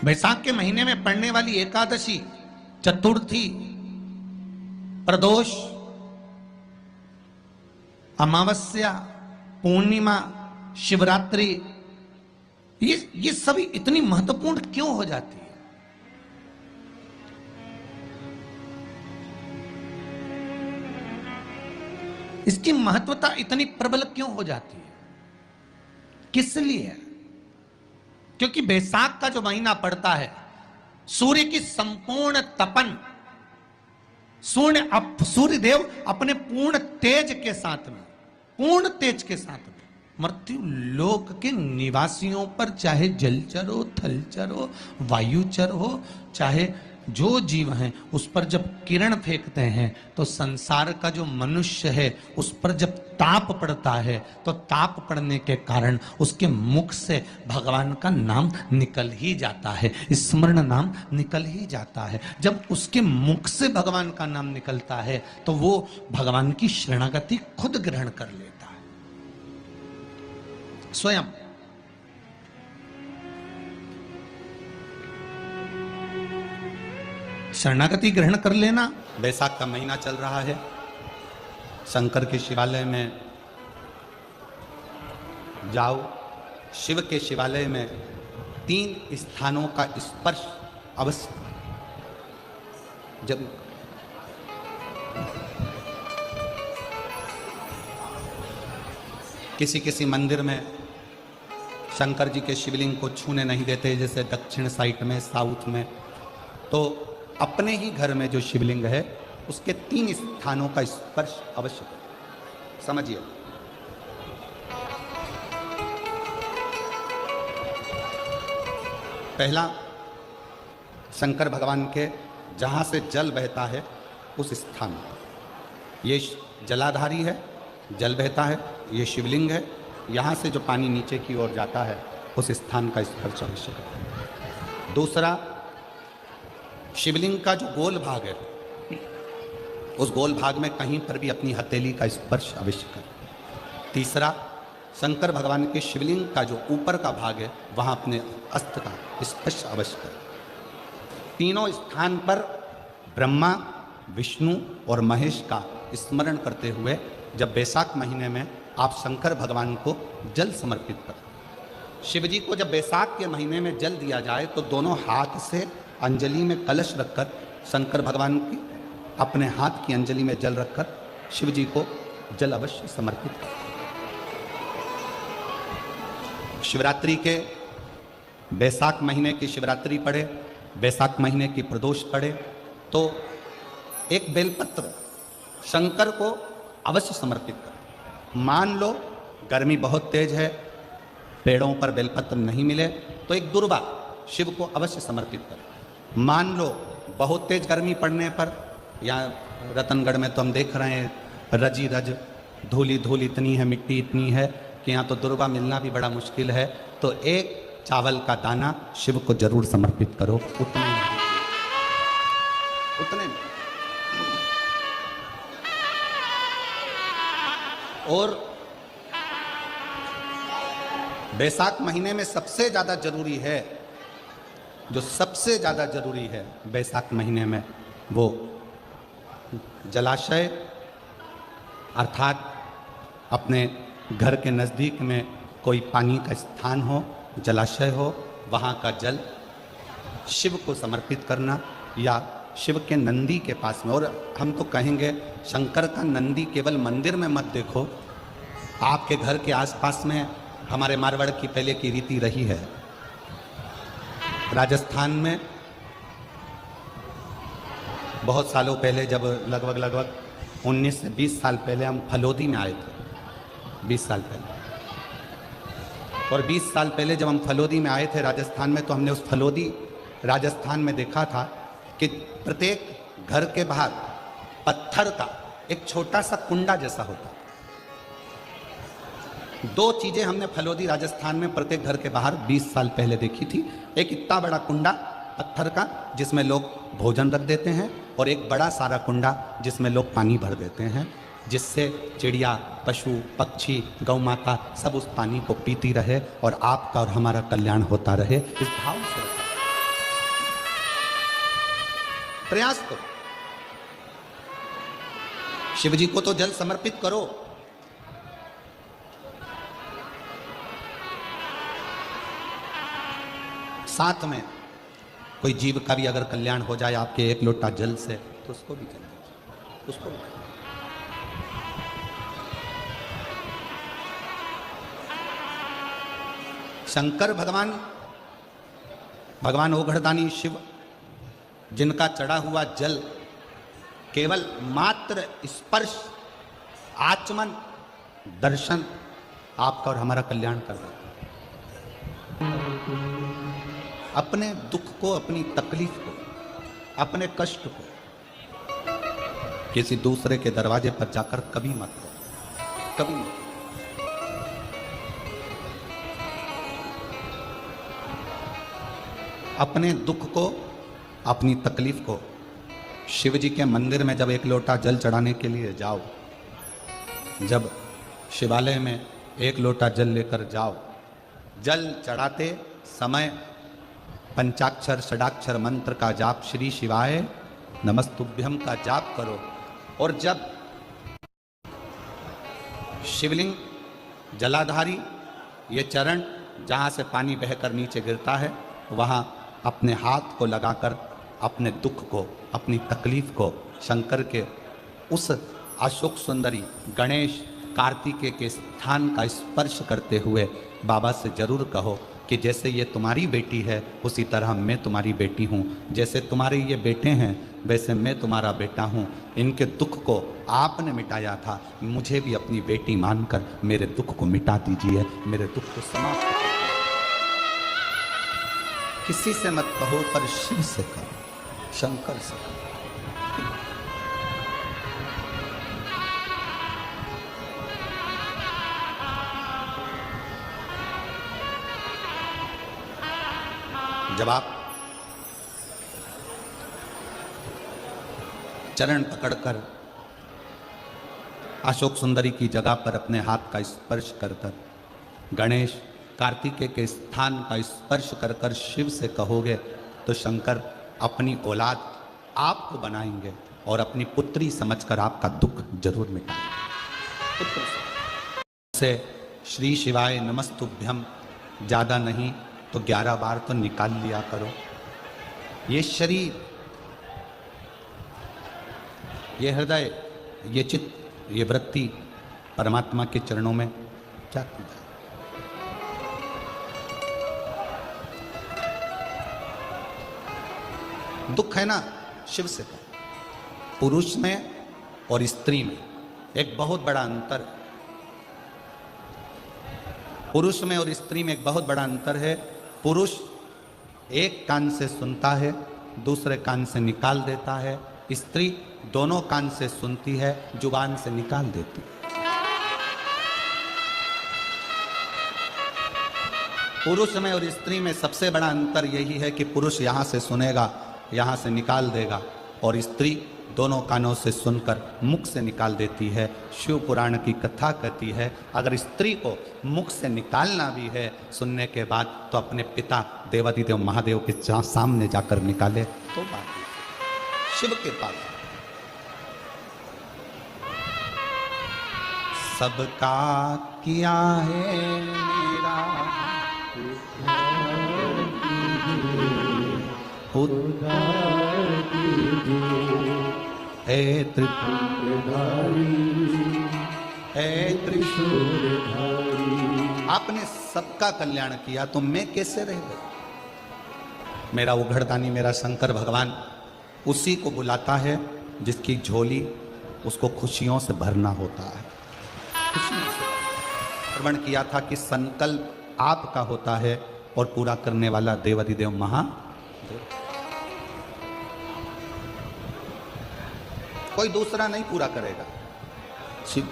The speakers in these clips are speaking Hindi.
वैशाख के महीने में पड़ने वाली एकादशी, चतुर्थी, प्रदोष, अमावस्या, पूर्णिमा, शिवरात्रि, ये सभी इतनी महत्वपूर्ण क्यों हो जाती है? इसकी महत्वता इतनी प्रबल क्यों हो जाती है? किस लिए? क्योंकि बैसाख का जो महीना पड़ता है, सूर्य की संपूर्ण तपन, सूर्य देव अपने पूर्ण तेज के साथ में, पूर्ण तेज के साथ में मृत्यु लोक के निवासियों पर, चाहे जलचर हो, थलचर हो, वायुचर हो, चाहे जो जीव हैं, उस पर जब किरण फेंकते हैं तो संसार का जो मनुष्य है उस पर जब ताप पड़ता है तो ताप पड़ने के कारण उसके मुख से भगवान का नाम निकल ही जाता है, स्मरण नाम निकल ही जाता है। जब उसके मुख से भगवान का नाम निकलता है तो वो भगवान की शरणागति खुद ग्रहण कर लेता है स्वयं। शरणागति ग्रहण कर लेना। बैसाख का महीना चल रहा है, शंकर के शिवालय में जाओ, शिव के शिवालय में 3 स्थानों का स्पर्श अवश्य। जब किसी मंदिर में शंकर जी के शिवलिंग को छूने नहीं देते, जैसे दक्षिण साइड में, साउथ में, तो अपने ही घर में जो शिवलिंग है उसके 3 स्थानों का स्पर्श अवश्य करें। समझिए, पहला शंकर भगवान के जहां से जल बहता है उस स्थान पर, ये जलाधारी है, जल बहता है, ये शिवलिंग है, यहां से जो पानी नीचे की ओर जाता है उस स्थान का स्पर्श अवश्य करें। दूसरा, शिवलिंग का जो गोल भाग है उस गोल भाग में कहीं पर भी अपनी हथेली का स्पर्श अवश्य करें। तीसरा, शंकर भगवान के शिवलिंग का जो ऊपर का भाग है वहां अपने अस्त्र का स्पर्श अवश्य करें। तीनों स्थान पर ब्रह्मा, विष्णु और महेश का स्मरण करते हुए जब बैसाख महीने में आप शंकर भगवान को जल समर्पित करें। शिव जी को जब बैसाख के महीने में जल दिया जाए तो दोनों हाथ से अंजलि में कलश रखकर शंकर भगवान की अपने हाथ की अंजलि में जल रखकर शिव जी को जल अवश्य समर्पित करें। शिवरात्रि के बैसाख महीने की शिवरात्रि पड़े, बैसाख महीने की प्रदोष पड़े तो एक बेलपत्र शंकर को अवश्य समर्पित करें। मान लो गर्मी बहुत तेज है, पेड़ों पर बेलपत्र नहीं मिले तो एक दुर्वा शिव को अवश्य समर्पित करें। मान लो बहुत तेज गर्मी पड़ने पर, यहाँ रतनगढ़ में तो हम देख रहे हैं रजी रज, धूली धूल इतनी है, मिट्टी इतनी है कि यहाँ तो दुर्वा मिलना भी बड़ा मुश्किल है, तो एक चावल का दाना शिव को जरूर समर्पित करो, उतने में। और बैसाख महीने में सबसे ज़्यादा जरूरी है, जो सबसे ज़्यादा जरूरी है बैसाख महीने में, वो जलाशय, अर्थात अपने घर के नज़दीक में कोई पानी का स्थान हो, जलाशय हो, वहाँ का जल शिव को समर्पित करना, या शिव के नंदी के पास में। और हम तो कहेंगे शंकर का नंदी केवल मंदिर में मत देखो, आपके घर के आसपास में हमारे मारवाड़ की पहले की रीति रही है। राजस्थान में बहुत सालों पहले, जब लगभग 19 से 20 साल पहले हम फलोदी में आए थे, 20 साल पहले, और 20 साल पहले जब हम फलोदी में आए थे राजस्थान में, तो हमने उस फलोदी राजस्थान में देखा था कि प्रत्येक घर के बाहर पत्थर का एक छोटा सा कुंडा जैसा होता। 2 चीजें हमने फलोदी राजस्थान में प्रत्येक घर के बाहर 20 साल पहले देखी थी। एक इतना बड़ा कुंडा पत्थर का जिसमें लोग भोजन रख देते हैं, और एक बड़ा सारा कुंडा जिसमें लोग पानी भर देते हैं, जिससे चिड़िया, पशु, पक्षी, गौ माता सब उस पानी को पीती रहे और आपका और हमारा कल्याण होता रहे। इस भाव से प्रयास करो, शिव जी को तो जल समर्पित करो। साथ में कोई जीव का भी अगर कल्याण हो जाए आपके एक लोटा जल से, तो उसको भी कर दीजिए, उसको भी। शंकर भगवान ओघड़दानी शिव, जिनका चढ़ा हुआ जल केवल मात्र स्पर्श, आचमन, दर्शन आपका और हमारा कल्याण कर देता है। अपने दुख को, अपनी तकलीफ को, अपने कष्ट को किसी दूसरे के दरवाजे पर जाकर कभी मत करो, कभी मत। अपने दुख को, अपनी तकलीफ को शिव जी के मंदिर में जब एक लोटा जल चढ़ाने के लिए जाओ, जब शिवालय में एक लोटा जल लेकर जाओ, जल चढ़ाते समय पंचाक्षर षडाक्षर मंत्र का जाप, श्री शिवाय नमस्तुभ्यम का जाप करो। और जब शिवलिंग, जलाधारी, ये चरण जहाँ से पानी बहकर नीचे गिरता है, वहाँ अपने हाथ को लगाकर अपने दुख को, अपनी तकलीफ को शंकर के उस अशोक सुंदरी गणेश कार्तिकेय के स्थान का स्पर्श करते हुए बाबा से जरूर कहो कि जैसे ये तुम्हारी बेटी है उसी तरह मैं तुम्हारी बेटी हूँ, जैसे तुम्हारे ये बेटे हैं वैसे मैं तुम्हारा बेटा हूँ। इनके दुख को आपने मिटाया था, मुझे भी अपनी बेटी मानकर मेरे दुख को मिटा दीजिए, मेरे दुख को समाप्त कर दीजिए। किसी से मत कहो पर शिव से कहो, शंकर से कहो। जब आप चरण पकड़कर अशोक सुंदरी की जगह पर अपने हाथ का स्पर्श कर कर, गणेश कार्तिकेय के स्थान का स्पर्श कर कर शिव से कहोगे, तो शंकर अपनी औलाद आपको बनाएंगे और अपनी पुत्री समझकर आपका दुख जरूर मिटाएंगे। पुत्र से श्री शिवाय नमस्तुभ्यम ज़्यादा नहीं तो 11 बार तो निकाल लिया करो। ये शरीर, ये हृदय, ये चित्त, ये वृत्ति परमात्मा के चरणों में क्या की जाए। दुख है ना, शिव से कहो। पुरुष में और स्त्री में एक बहुत बड़ा अंतर है। पुरुष में और स्त्री में एक बहुत बड़ा अंतर है। पुरुष एक कान से सुनता है, दूसरे कान से निकाल देता है। स्त्री दोनों कान से सुनती है, जुबान से निकाल देती है। पुरुष में और स्त्री में सबसे बड़ा अंतर यही है कि पुरुष यहाँ से सुनेगा, यहाँ से निकाल देगा, और स्त्री दोनों कानों से सुनकर मुख से निकाल देती है। शिव पुराण की कथा कहती है, अगर स्त्री को मुख से निकालना भी है सुनने के बाद, तो अपने पिता देवादिदेव महादेव के सामने जाकर निकाले तो बात शिव के पास। सबका किया है मेरा हे त्रिपुरधारी, हे त्रिशूलधारी, आपने सबका कल्याण किया तो मैं कैसे रह गई। मेरा उघड़दानी, मेरा शंकर भगवान उसी को बुलाता है जिसकी झोली उसको खुशियों से भरना होता है। श्रवण किया था कि संकल्प आपका होता है और पूरा करने वाला देवादिदेव महादेव। कोई दूसरा नहीं पूरा करेगा, शिव।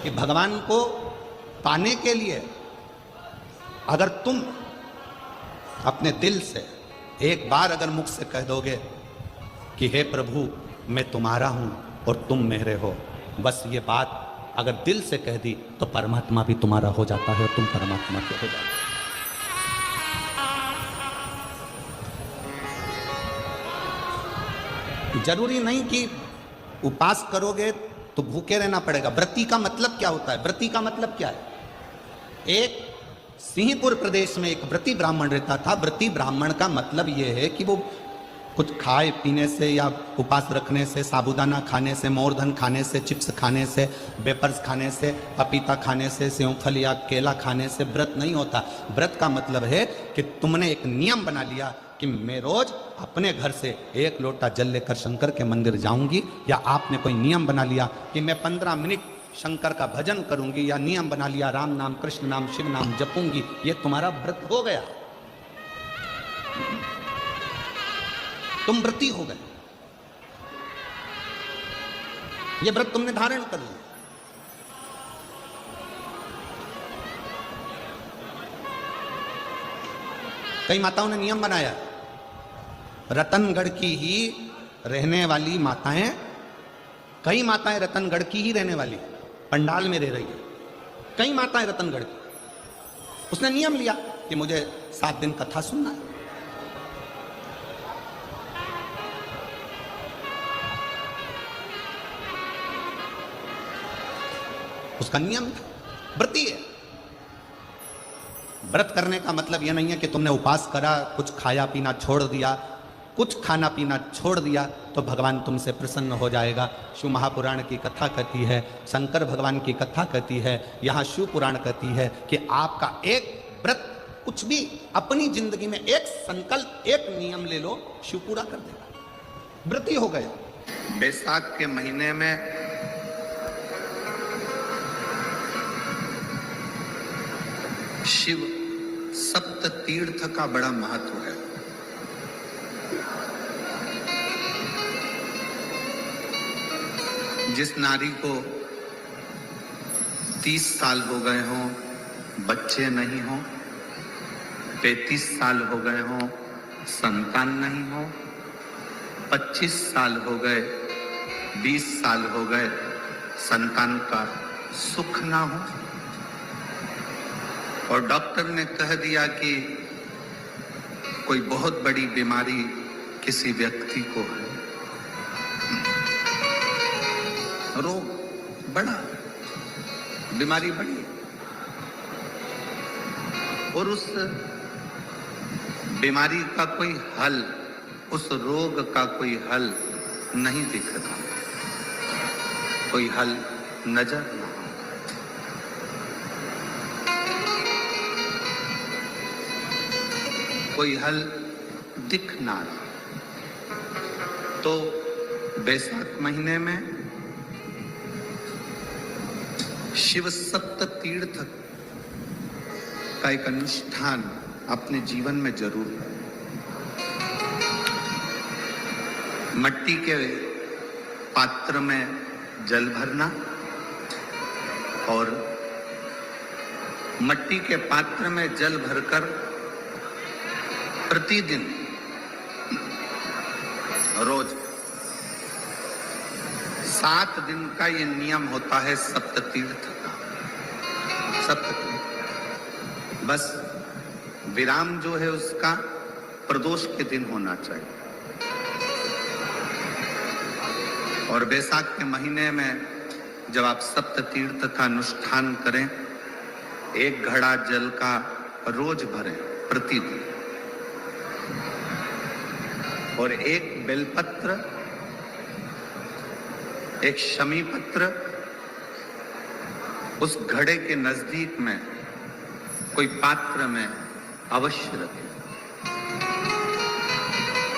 कि भगवान को पाने के लिए अगर तुम अपने दिल से एक बार अगर मुख से कह दोगे कि हे प्रभु मैं तुम्हारा हूं और तुम मेरे हो, बस ये बात अगर दिल से कह दी तो परमात्मा भी तुम्हारा हो जाता है और तुम परमात्मा के हो जाते हो। जरूरी नहीं कि उपास करोगे तो भूखे रहना पड़ेगा। व्रती का मतलब क्या होता है? व्रती का मतलब क्या है? एक सिंहपुर प्रदेश में एक व्रती ब्राह्मण रहता था। व्रती ब्राह्मण का मतलब यह है कि वो कुछ खाए पीने से या उपास रखने से, साबूदाना खाने से, मोरधन खाने से, चिप्स खाने से, वेपर्स खाने से, पपीता खाने से, सेवफल या केला खाने से व्रत नहीं होता। व्रत का मतलब है कि तुमने एक नियम बना लिया कि मैं रोज अपने घर से 1 लोटा जल लेकर शंकर के मंदिर जाऊंगी, या आपने कोई नियम बना लिया कि मैं 15 मिनट शंकर का भजन करूंगी, या नियम बना लिया राम नाम, कृष्ण नाम, शिव नाम जपूंगी, ये तुम्हारा व्रत हो गया, तुम व्रती हो गए। ये व्रत तुमने धारण कर लिया। कई माताओं ने नियम बनाया, रतनगढ़ की ही रहने वाली माताएं, कई माताएं रतनगढ़ की ही रहने वाली पंडाल में रह रही है, कई माताएं रतनगढ़ की। उसने नियम लिया कि मुझे 7 दिन कथा सुनना है। उसका नियम था, व्रती है। व्रत करने का मतलब यह नहीं है कि तुमने उपास करा, कुछ खाया पीना छोड़ दिया, कुछ खाना पीना छोड़ दिया तो भगवान तुमसे प्रसन्न हो जाएगा। शिव महापुराण की कथा कहती है, शंकर भगवान की कथा कहती है, यहाँ शिव पुराण कहती है कि आपका एक व्रत, कुछ भी अपनी जिंदगी में एक संकल्प, एक नियम ले लो, शिव पूरा कर देगा। व्रती हो गए। बैसाख के महीने में शिव सप्त तीर्थ का बड़ा महत्व है। जिस नारी को 30 साल हो गए हों, बच्चे नहीं हों, 35 साल हो गए हों, संतान नहीं हो, 25 साल हो गए, 20 साल हो गए, संतान का सुख ना हो, और डॉक्टर ने कह दिया कि कोई बहुत बड़ी बीमारी किसी व्यक्ति को है, रोग बड़ा, बीमारी बड़ी, और उस बीमारी का कोई हल, उस रोग का कोई हल नहीं दिखता, कोई हल नजर ना आता। कोई हल दिख ना रहा। तो बैसाख महीने में शिव सप्त तीर्थ का एक अनुष्ठान अपने जीवन में जरूर है। मट्टी के पात्र में जल भरना और मट्टी के पात्र में जल भरकर प्रतिदिन रोज 7 दिन का ये नियम होता है सप्त तीर्थ का। सप्त तीर्थ बस विराम जो है उसका प्रदोष के दिन होना चाहिए। और बैसाख के महीने में जब आप सप्त तीर्थ का अनुष्ठान करें, 1 घड़ा जल का रोज भरें प्रतिदिन, और 1 बेलपत्र, 1 शमी पत्र उस घड़े के नजदीक में कोई पात्र में अवश्य रखें।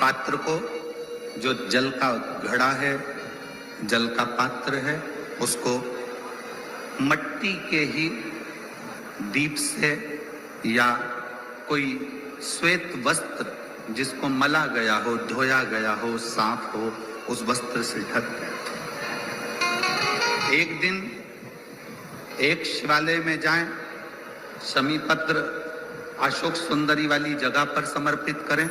पात्र को, जो जल का घड़ा है, जल का पात्र है, उसको मट्टी के ही दीप से या कोई श्वेत वस्त्र जिसको मला गया हो, धोया गया हो, साफ हो, उस वस्त्र से ढक दें। एक दिन एक शिवालय में जाएं, शमी पत्र अशोक सुंदरी वाली जगह पर समर्पित करें।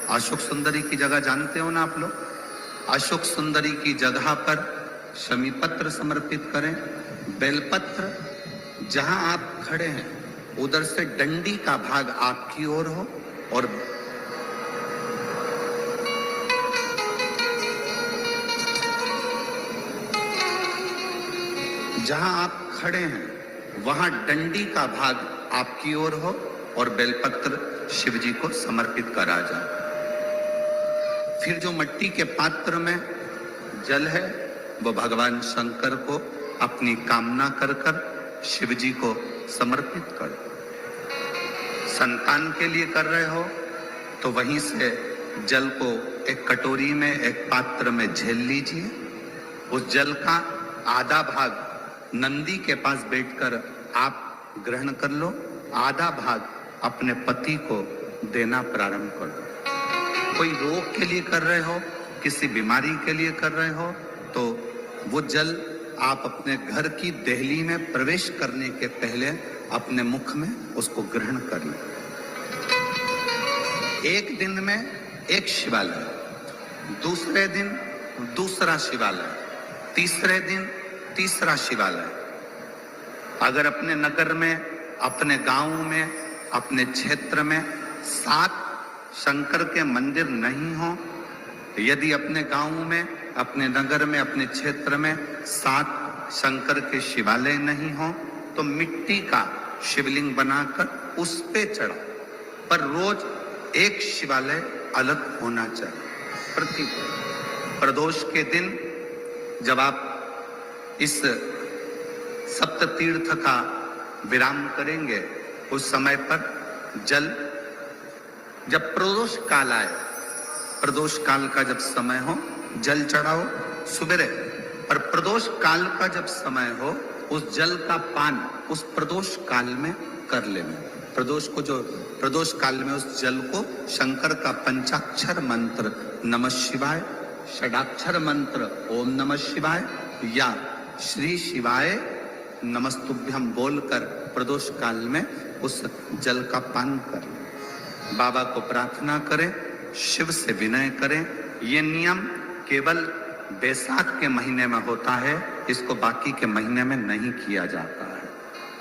अशोक सुंदरी की जगह जानते हो ना आप लोग? अशोक सुंदरी की जगह पर शमी पत्र समर्पित करें बेलपत्र जहां आप खड़े हैं उधर से डंडी का भाग आपकी ओर हो और जहां आप खड़े हैं वहां डंडी का भाग आपकी ओर हो और बेलपत्र शिव जी को समर्पित करा जाए। फिर जो मिट्टी के पात्र में जल है वो भगवान शंकर को अपनी कामना कर कर शिव जी को समर्पित कर। संतान के लिए कर रहे हो तो वहीं से जल को एक कटोरी में एक पात्र में झेल लीजिए। उस जल का आधा भाग नंदी के पास बैठकर आप ग्रहण कर लो, आधा भाग अपने पति को देना प्रारंभ कर दो। कोई रोग के लिए कर रहे हो, किसी बीमारी के लिए कर रहे हो तो वो जल आप अपने घर की देहली में प्रवेश करने के पहले अपने मुख में उसको ग्रहण कर लें। एक दिन में एक शिवालय, दूसरे दिन दूसरा शिवालय, तीसरे दिन तीसरा शिवालय। अगर अपने नगर में, अपने गांव में, अपने क्षेत्र में 7 शंकर के मंदिर नहीं हो, यदि अपने गांव में, अपने नगर में, अपने क्षेत्र में 7 शंकर के शिवालय नहीं हो तो मिट्टी का शिवलिंग बनाकर उस पे चढ़ा, पर रोज एक शिवालय अलग होना चाहिए। प्रति प्रदोष के दिन जब आप इस सप्त तीर्थ का विराम करेंगे उस समय पर जल, जब प्रदोष काल आए, प्रदोष काल का जब समय हो जल चढ़ाओ सुबेरे, पर प्रदोष काल का जब समय हो उस जल का पान उस प्रदोष काल में कर लेना। प्रदोष को जो प्रदोष काल में उस जल को शंकर का पंचाक्षर मंत्र नमः शिवाय, षडाक्षर मंत्र ओम नमः शिवाय या श्री शिवाय नमस्तुभ्यम बोलकर प्रदोष काल में उस जल का पान करें। बाबा को प्रार्थना करें, शिव से विनय करें। ये नियम केवल बैसाख के महीने में होता है, इसको बाकी के महीने में नहीं किया जाता है।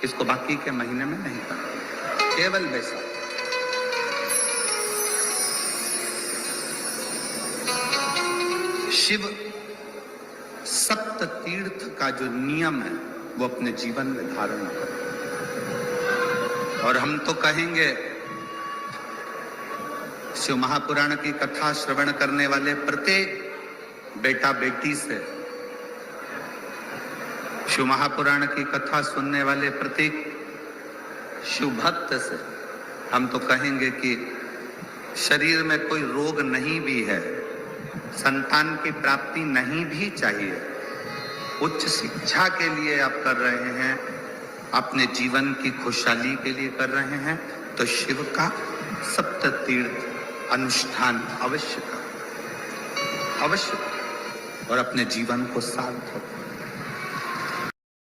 इसको बाकी के महीने में नहीं करते, केवल बैसाख। शिव सप्त तीर्थ का जो नियम है वो अपने जीवन में धारण करें। और हम तो कहेंगे शिव महापुराण की कथा श्रवण करने वाले प्रत्येक बेटा बेटी से, शिव महापुराण की कथा सुनने वाले प्रत्येक शिव भक्त से हम तो कहेंगे कि शरीर में कोई रोग नहीं भी है, संतान की प्राप्ति नहीं भी चाहिए, उच्च शिक्षा के लिए आप कर रहे हैं, अपने जीवन की खुशहाली के लिए कर रहे हैं, तो शिव का सप्त तीर्थ अनुष्ठान अवश्य करें, अवश्य, और अपने जीवन को सार्थक